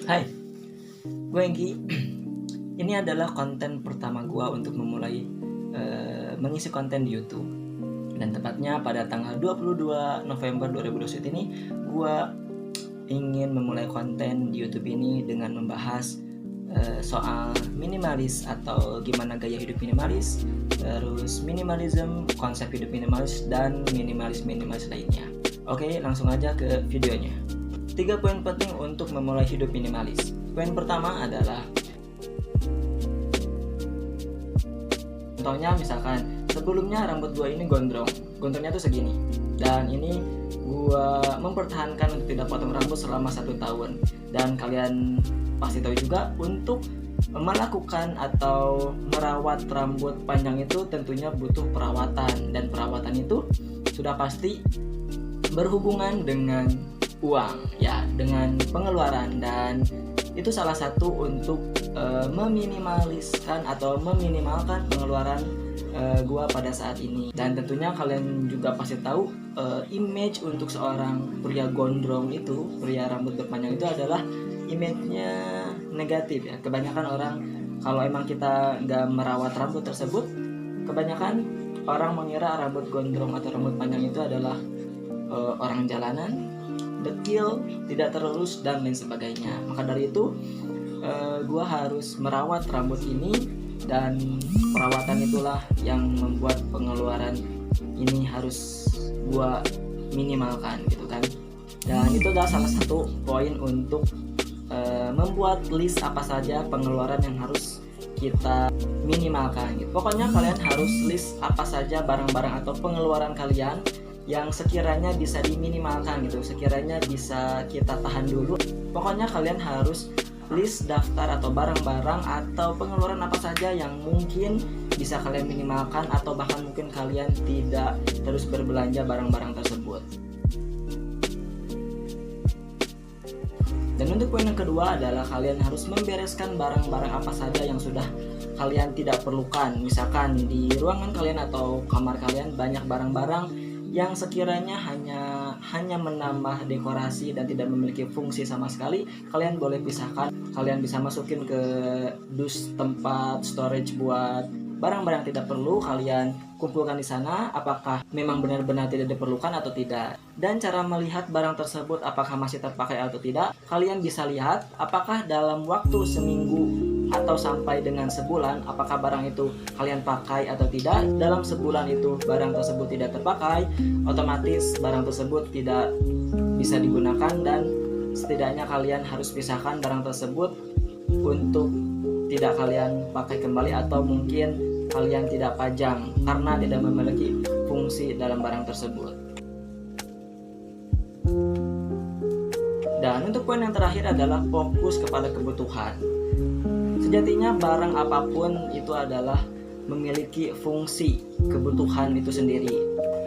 Hai, gue Engki. Ini adalah konten pertama gue untuk memulai mengisi konten di YouTube. Dan tepatnya pada tanggal 22 November 2021 ini gue ingin memulai konten di YouTube ini dengan membahas soal minimalis atau gimana gaya hidup minimalis, terus minimalism, konsep hidup minimalis, dan minimalis lainnya. Oke, langsung aja ke videonya. 3 poin penting untuk memulai hidup minimalis. Poin pertama adalah, contohnya misalkan sebelumnya rambut gua ini gondrongnya tuh segini, dan ini gua mempertahankan untuk tidak potong rambut selama 1 tahun. Dan kalian pasti tahu juga, untuk melakukan atau merawat rambut panjang itu tentunya butuh perawatan, dan perawatan itu sudah pasti berhubungan dengan uang, ya, dengan pengeluaran. Dan itu salah satu untuk meminimalkan pengeluaran gua pada saat ini. Dan tentunya kalian juga pasti tahu, image untuk seorang pria gondrong itu, pria rambut berpanjang itu adalah image-nya negatif, ya. Kebanyakan orang, kalau emang kita nggak merawat rambut tersebut, kebanyakan orang mengira rambut gondrong atau rambut panjang itu adalah orang jalanan, dekil, tidak terurus, dan lain sebagainya. Maka dari itu gue harus merawat rambut ini, dan perawatan itulah yang membuat pengeluaran ini harus gue minimalkan, gitu kan. Dan itu adalah salah satu poin untuk membuat list apa saja pengeluaran yang harus kita minimalkan, gitu. Pokoknya kalian harus list apa saja barang-barang atau pengeluaran kalian yang sekiranya bisa diminimalkan, gitu, sekiranya bisa kita tahan dulu. Pokoknya kalian harus list daftar atau barang-barang atau pengeluaran apa saja yang mungkin bisa kalian minimalkan, atau bahkan mungkin kalian tidak terus berbelanja barang-barang tersebut. Dan untuk poin yang kedua adalah kalian harus membereskan barang-barang apa saja yang sudah kalian tidak perlukan. Misalkan di ruangan kalian atau kamar kalian banyak barang-barang yang sekiranya hanya menambah dekorasi dan tidak memiliki fungsi sama sekali. Kalian boleh pisahkan. Kalian bisa masukin ke dus, tempat storage buat barang-barang yang tidak perlu. Kalian kumpulkan di sana, apakah memang benar-benar tidak diperlukan atau tidak. Dan cara melihat barang tersebut apakah masih terpakai atau tidak, kalian bisa lihat apakah dalam waktu seminggu atau sampai dengan sebulan, apakah barang itu kalian pakai atau tidak. Dalam sebulan itu barang tersebut tidak terpakai, otomatis barang tersebut tidak bisa digunakan, dan setidaknya kalian harus pisahkan barang tersebut untuk tidak kalian pakai kembali, atau mungkin kalian tidak pajang karena tidak memiliki fungsi dalam barang tersebut. Dan untuk poin yang terakhir adalah fokus kepada kebutuhan. Sejatinya barang apapun itu adalah memiliki fungsi, kebutuhan itu sendiri.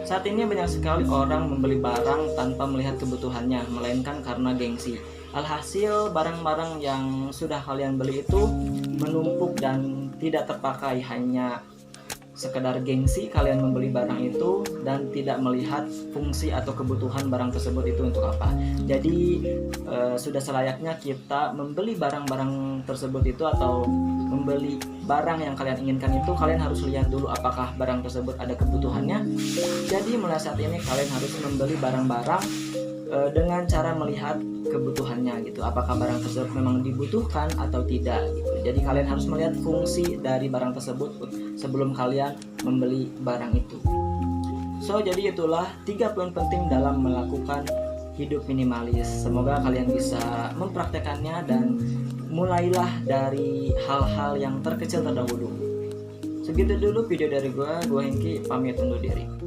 Saat ini banyak sekali orang membeli barang tanpa melihat kebutuhannya, melainkan karena gengsi. Alhasil barang-barang yang sudah kalian beli itu menumpuk dan tidak terpakai, hanya sekedar gengsi kalian membeli barang itu dan tidak melihat fungsi atau kebutuhan barang tersebut itu untuk apa. Jadi sudah selayaknya kita membeli barang-barang tersebut itu, atau membeli barang yang kalian inginkan itu, kalian harus lihat dulu apakah barang tersebut ada kebutuhannya. Jadi mulai saat ini kalian harus membeli barang-barang dengan cara melihat kebutuhannya, gitu. Apakah barang tersebut memang dibutuhkan atau tidak, gitu. Jadi kalian harus melihat fungsi dari barang tersebut sebelum kalian membeli barang itu. So, jadi itulah 3 poin penting dalam melakukan hidup minimalis. Semoga kalian bisa mempraktekannya dan mulailah dari hal-hal yang terkecil terdahulu. Segitu dulu video dari gue Hengki, pamit undur diri.